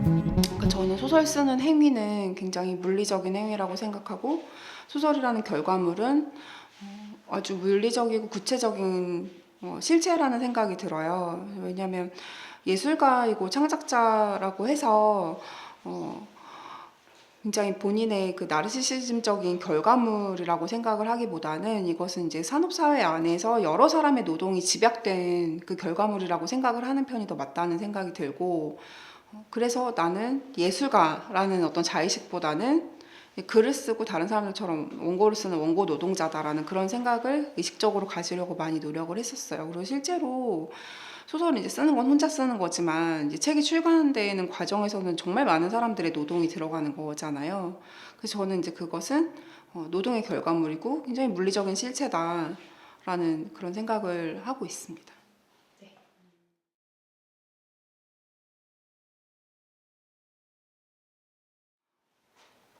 그러니까 저는 소설 쓰는 행위는 굉장히 물리적인 행위라고 생각하고, 소설이라는 결과물은 아주 물리적이고 구체적인 실체라는 생각이 들어요. 왜냐하면 예술가이고 창작자라고 해서 굉장히 본인의 그 나르시시즘적인 결과물이라고 생각을 하기보다는, 이것은 이제 산업사회 안에서 여러 사람의 노동이 집약된 그 결과물이라고 생각을 하는 편이 더 맞다는 생각이 들고, 그래서 나는 예술가라는 어떤 자의식보다는 글을 쓰고 다른 사람들처럼 원고를 쓰는 원고 노동자다라는 그런 생각을 의식적으로 가지려고 많이 노력을 했었어요. 그리고 실제로 소설을 이제 쓰는 건 혼자 쓰는 거지만, 이제 책이 출간되는 과정에서는 정말 많은 사람들의 노동이 들어가는 거잖아요. 그래서 저는 이제 그것은 노동의 결과물이고 굉장히 물리적인 실체다라는 그런 생각을 하고 있습니다.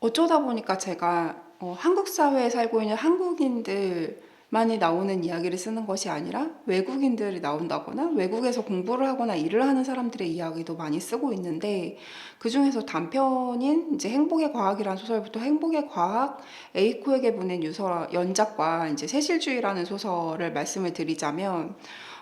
어쩌다 보니까 제가 한국 사회에 살고 있는 한국인들만이 나오는 이야기를 쓰는 것이 아니라 외국인들이 나온다거나 외국에서 공부를 하거나 일을 하는 사람들의 이야기도 많이 쓰고 있는데, 그 중에서 단편인 이제 행복의 과학이라는 소설부터 행복의 과학, 에이코에게 보낸 유서 연작과 이제 세실주의라는 소설을 말씀을 드리자면,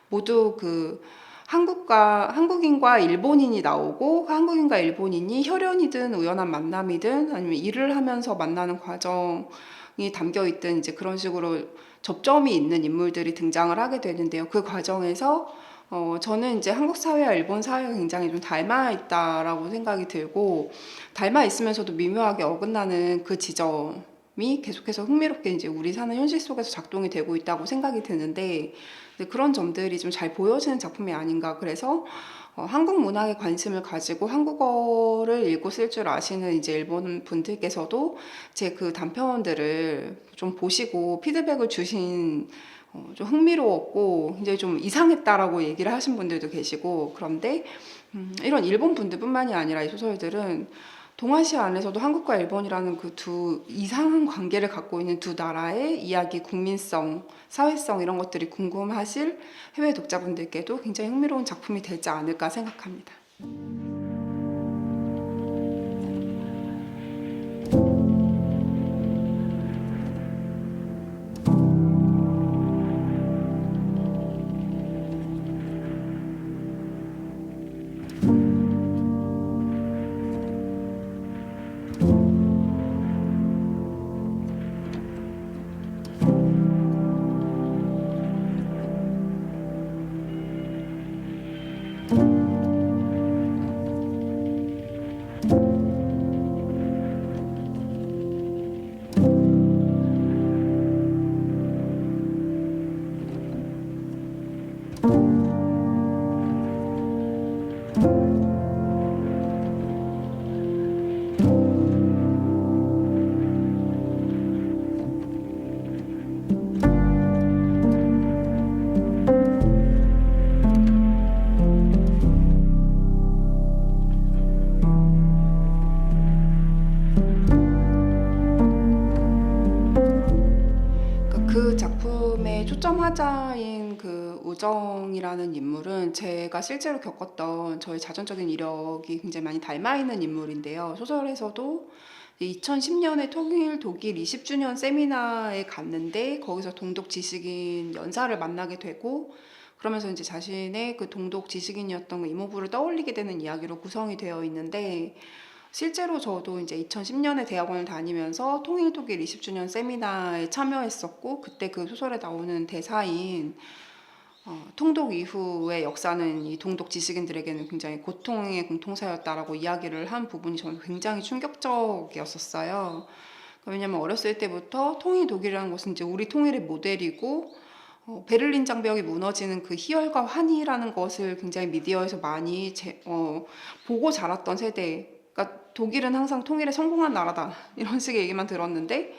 모두 그 한국인과 일본인이 나오고, 한국인과 일본인이 혈연이든 우연한 만남이든 아니면 일을 하면서 만나는 과정이 담겨 있든 이제 그런 식으로 접점이 있는 인물들이 등장을 하게 되는데요. 그 과정에서 저는 이제 한국 사회와 일본 사회가 굉장히 좀 닮아 있다라고 생각이 들고, 닮아 있으면서도 미묘하게 어긋나는 그 지점이 계속해서 흥미롭게 이제 우리 사는 현실 속에서 작동이 되고 있다고 생각이 드는데, 그런 점들이 좀 잘 보여지는 작품이 아닌가. 그래서 한국 문학에 관심을 가지고 한국어를 읽고 쓸 줄 아시는 이제 일본 분들께서도 제 그 단편들을 좀 보시고 피드백을 주신, 좀 흥미로웠고 굉장히 좀 이상했다라고 얘기를 하신 분들도 계시고, 그런데 이런 일본 분들뿐만이 아니라 이 소설들은 동아시아 안에서도 한국과 일본이라는 그 두 이상한 관계를 갖고 있는 두 나라의 이야기, 국민성, 사회성, 이런 것들이 궁금하실 해외 독자분들께도 굉장히 흥미로운 작품이 되지 않을까 생각합니다. 그 작품의 초점 화자인 그 우정이라는 인물은 제가 실제로 겪었던 저의 자전적인 이력이 굉장히 많이 닮아 있는 인물인데요. 소설에서도 2010년에 통일 독일 20주년 세미나에 갔는데, 거기서 동독 지식인 연사를 만나게 되고, 그러면서 이제 자신의 그 동독 지식인이었던 그 이모부를 떠올리게 되는 이야기로 구성이 되어 있는데, 실제로 저도 이제 2010년에 대학원을 다니면서 통일 독일 20주년 세미나에 참여했었고, 그때 그 소설에 나오는 대사인 통독 이후의 역사는 이 동독 지식인들에게는 굉장히 고통의 공통사였다라고 이야기를 한 부분이 저는 굉장히 충격적이었었어요. 왜냐면 어렸을 때부터 통일 독일이라는 것은 이제 우리 통일의 모델이고, 베를린 장벽이 무너지는 그 희열과 환희라는 것을 굉장히 미디어에서 많이 보고 자랐던 세대. 그러니까 독일은 항상 통일에 성공한 나라다, 이런 식의 얘기만 들었는데,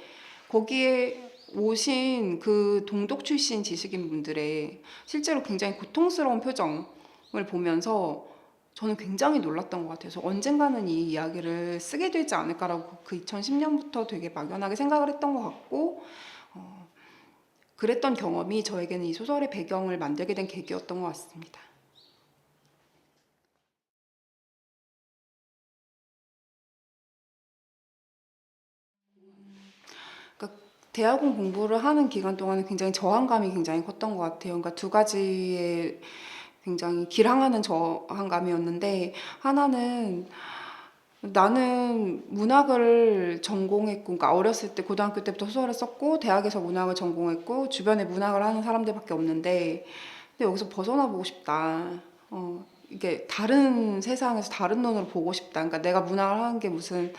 거기에 오신 그 동독 출신 지식인 분들의 실제로 굉장히 고통스러운 표정을 보면서 저는 굉장히 놀랐던 것 같아요. 그래서 언젠가는 이 이야기를 쓰게 되지 않을까라고 그 2010년부터 되게 막연하게 생각을 했던 것 같고, 그랬던 경험이 저에게는 이 소설의 배경을 만들게 된 계기였던 것 같습니다. 대학원 공부를 하는 기간 동안은 굉장히 저항감이 굉장히 컸던 것 같아요. 그러니까 두 가지의 굉장히 길항하는 저항감이었는데, 하나는 나는 문학을 전공했고, 그러니까 어렸을 때 고등학교 때부터 소설을 썼고 대학에서 문학을 전공했고 주변에 문학을 하는 사람들밖에 없는데, 근데 여기서 벗어나 보고 싶다. 이게 다른 세상에서 다른 눈으로 보고 싶다. 그러니까 내가 문학을 하는 게 무슨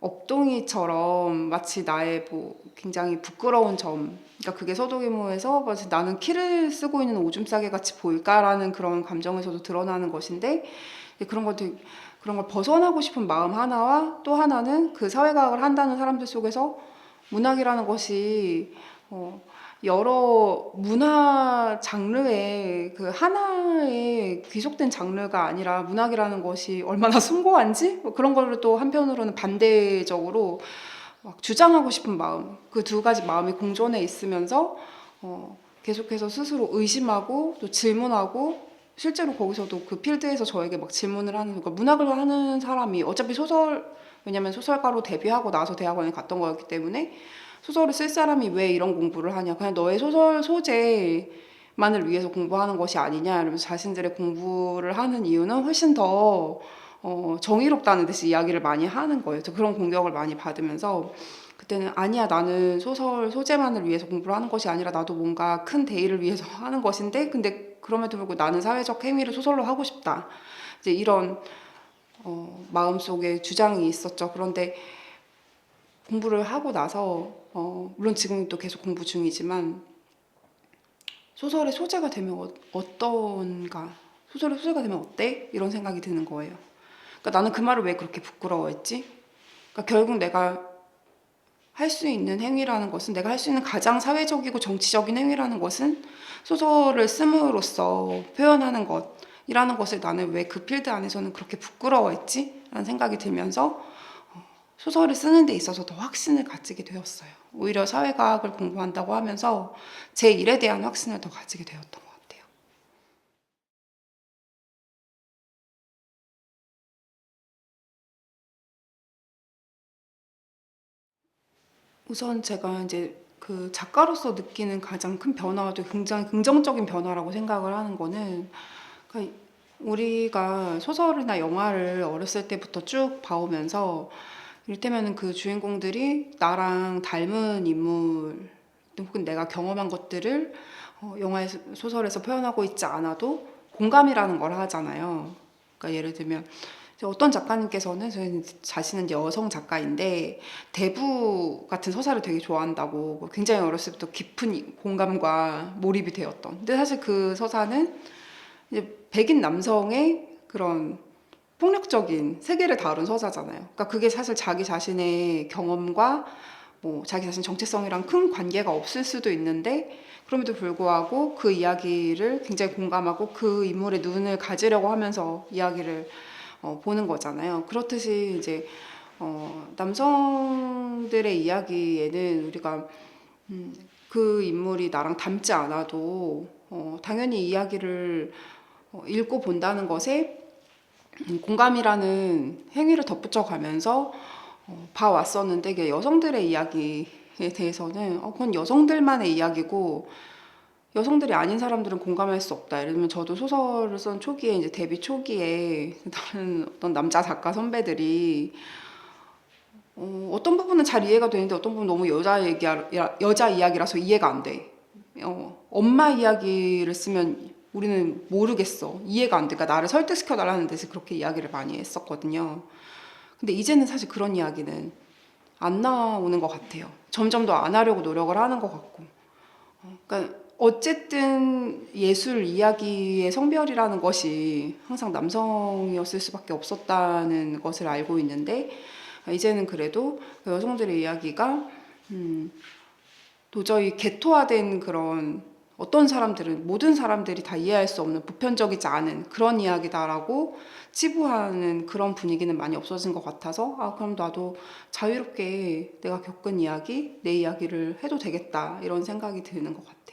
업동이처럼 마치 나의 뭐 굉장히 부끄러운 점, 그러니까 그게 서도기모에서 마치 나는 키를 쓰고 있는 오줌 싸개 같이 보일까라는 그런 감정에서도 드러나는 것인데, 그런 걸 벗어나고 싶은 마음 하나와, 또 하나는 그 사회과학을 한다는 사람들 속에서 문학이라는 것이 어, 여러 문화 장르의 그 하나의 귀속된 장르가 아니라 문학이라는 것이 얼마나 숭고한지, 뭐 그런 거를 또 한편으로는 반대적으로 막 주장하고 싶은 마음, 그 두 가지 마음이 공존해 있으면서 계속해서 스스로 의심하고 또 질문하고, 실제로 거기서도 그 필드에서 저에게 막 질문을 하는, 그러니까 문학을 하는 사람이 어차피 왜냐면 소설가로 데뷔하고 나서 대학원에 갔던 거였기 때문에 소설을 쓸 사람이 왜 이런 공부를 하냐, 그냥 너의 소설 소재만을 위해서 공부하는 것이 아니냐 이러면서 자신들의 공부를 하는 이유는 훨씬 더 정의롭다는 듯이 이야기를 많이 하는 거예요. 저 그런 공격을 많이 받으면서 그때는 아니야, 나는 소설 소재만을 위해서 공부를 하는 것이 아니라 나도 뭔가 큰 대의를 위해서 하는 것인데, 근데 그럼에도 불구하고 나는 사회적 행위를 소설로 하고 싶다, 이제 이런 마음속에 주장이 있었죠. 그런데 공부를 하고 나서 물론 지금 또 계속 공부 중이지만 소설의 소재가 되면 어떤가, 소설의 소재가 되면 어때? 이런 생각이 드는 거예요. 그러니까 나는 그 말을 왜 그렇게 부끄러워했지? 그러니까 결국 내가 할 수 있는 행위라는 것은, 내가 할 수 있는 가장 사회적이고 정치적인 행위라는 것은 소설을 씀으로써 표현하는 것이라는 것을 나는 왜 그 필드 안에서는 그렇게 부끄러워했지? 라는 생각이 들면서 소설을 쓰는 데 있어서 더 확신을 가지게 되었어요. 오히려 사회과학을 공부한다고 하면서 제 일에 대한 확신을 더 가지게 되었던 것 같아요. 우선 제가 이제 그 작가로서 느끼는 가장 큰 변화도 굉장히 긍정적인 변화라고 생각을 하는 거는, 그러니까 우리가 소설이나 영화를 어렸을 때부터 쭉 봐오면서 이를테면 그 주인공들이 나랑 닮은 인물 혹은 내가 경험한 것들을 영화에서 소설에서 표현하고 있지 않아도 공감이라는 걸 하잖아요. 그러니까 예를 들면 어떤 작가님께서는, 저희 자신은 여성 작가인데 대부 같은 서사를 되게 좋아한다고, 굉장히 어렸을 때부터 깊은 공감과 몰입이 되었던, 근데 사실 그 서사는 이제 백인 남성의 그런 폭력적인 세계를 다룬 서사잖아요. 그러니까 그게 사실 자기 자신의 경험과 뭐 자기 자신 정체성이랑 큰 관계가 없을 수도 있는데, 그럼에도 불구하고 그 이야기를 굉장히 공감하고 그 인물의 눈을 가지려고 하면서 이야기를 보는 거잖아요. 그렇듯이 이제 남성들의 이야기에는 우리가 그 인물이 나랑 닮지 않아도 당연히 이야기를 읽고 본다는 것에 공감이라는 행위를 덧붙여 가면서 봐왔었는데, 이게 여성들의 이야기에 대해서는 그건 여성들만의 이야기고 여성들이 아닌 사람들은 공감할 수 없다. 예를 들면 저도 소설을 쓴 초기에, 이제 데뷔 초기에 다른 어떤 남자 작가 선배들이 어떤 부분은 잘 이해가 되는데 어떤 부분은 너무 여자 이야기라서 이해가 안 돼. 엄마 이야기를 쓰면 우리는 모르겠어, 이해가 안 돼. 그러니까 나를 설득시켜 달라는 데서 그렇게 이야기를 많이 했었거든요. 근데 이제는 사실 그런 이야기는 안 나오는 것 같아요. 점점 더 안 하려고 노력을 하는 것 같고. 그러니까 어쨌든 예술 이야기의 성별이라는 것이 항상 남성이었을 수밖에 없었다는 것을 알고 있는데, 이제는 그래도 그 여성들의 이야기가 도저히 개토화된 그런, 어떤 사람들은 모든 사람들이 다 이해할 수 없는 보편적이지 않은 그런 이야기다라고 치부하는 그런 분위기는 많이 없어진 것 같아서, 그럼 나도 자유롭게 내가 겪은 이야기, 내 이야기를 해도 되겠다, 이런 생각이 드는 것 같아요.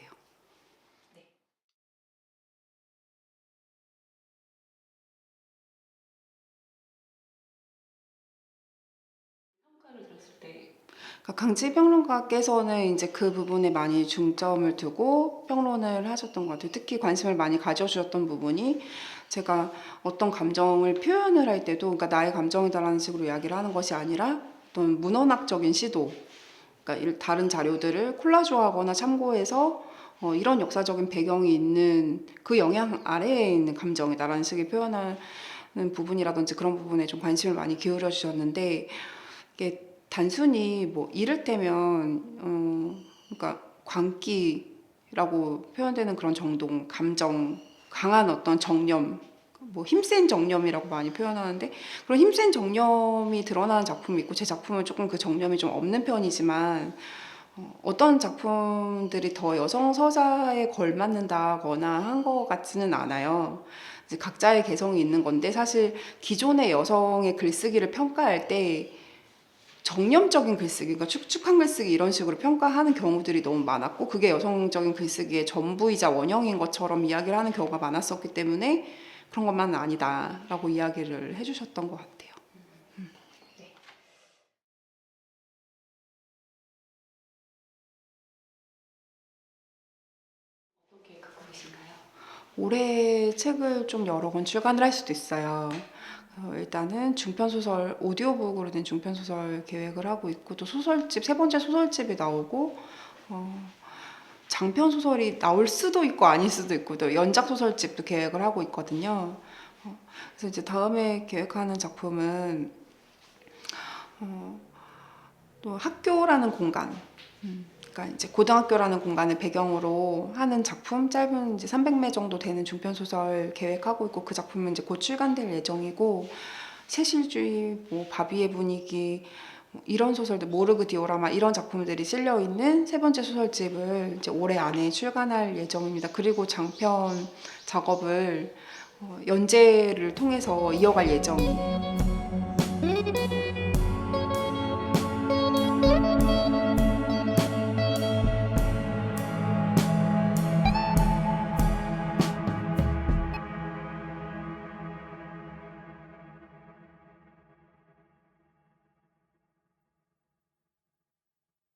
평가를 들었을 때 그러니까 강지 평론가께서는 이제 그 부분에 많이 중점을 두고 평론을 하셨던 것 같아요. 특히 관심을 많이 가져주셨던 부분이 제가 어떤 감정을 표현을 할 때도 그러니까 나의 감정이다라는 식으로 이야기를 하는 것이 아니라 어떤 문헌학적인 시도, 그러니까 다른 자료들을 콜라주하거나 참고해서 이런 역사적인 배경이 있는 그 영향 아래에 있는 감정이다라는 식의 표현하는 부분이라든지 그런 부분에 좀 관심을 많이 기울여 주셨는데 이게 단순히 뭐 이를테면 그러니까 광기라고 표현되는 그런 정도 감정 강한 어떤 정념 뭐 힘센 정념이라고 많이 표현하는데 그런 힘센 정념이 드러나는 작품이 있고 제 작품은 조금 그 정념이 좀 없는 편이지만 어떤 작품들이 더 여성 서사에 걸맞는다거나 한 것 같지는 않아요. 이제 각자의 개성이 있는 건데 사실 기존의 여성의 글쓰기를 평가할 때 정념적인 글쓰기, 그러니까 축축한 글쓰기 이런 식으로 평가하는 경우들이 너무 많았고 그게 여성적인 글쓰기의 전부이자 원형인 것처럼 이야기를 하는 경우가 많았었기 때문에 그런 것만은 아니다라고 이야기를 해주셨던 것 같아요. 어떻게 갖고 계신가요? 올해 책을 좀 여러 권 출간을 할 수도 있어요. 일단은 중편소설, 오디오북으로 된 중편소설 계획을 하고 있고 또 소설집, 세 번째 소설집이 나오고 장편 소설이 나올 수도 있고 아닐 수도 있고 또 연작 소설집도 계획을 하고 있거든요. 그래서 이제 다음에 계획하는 작품은 또 학교라는 공간, 그러니까 이제 고등학교라는 공간을 배경으로 하는 작품 짧은 이제 300매 정도 되는 중편 소설 계획하고 있고 그 작품은 이제 곧 출간될 예정이고 세실주의, 뭐 바비의 분위기 뭐 이런 소설들 모르그 디오라마 이런 작품들이 실려 있는 세 번째 소설집을 이제 올해 안에 출간할 예정입니다. 그리고 장편 작업을 연재를 통해서 이어갈 예정이에요.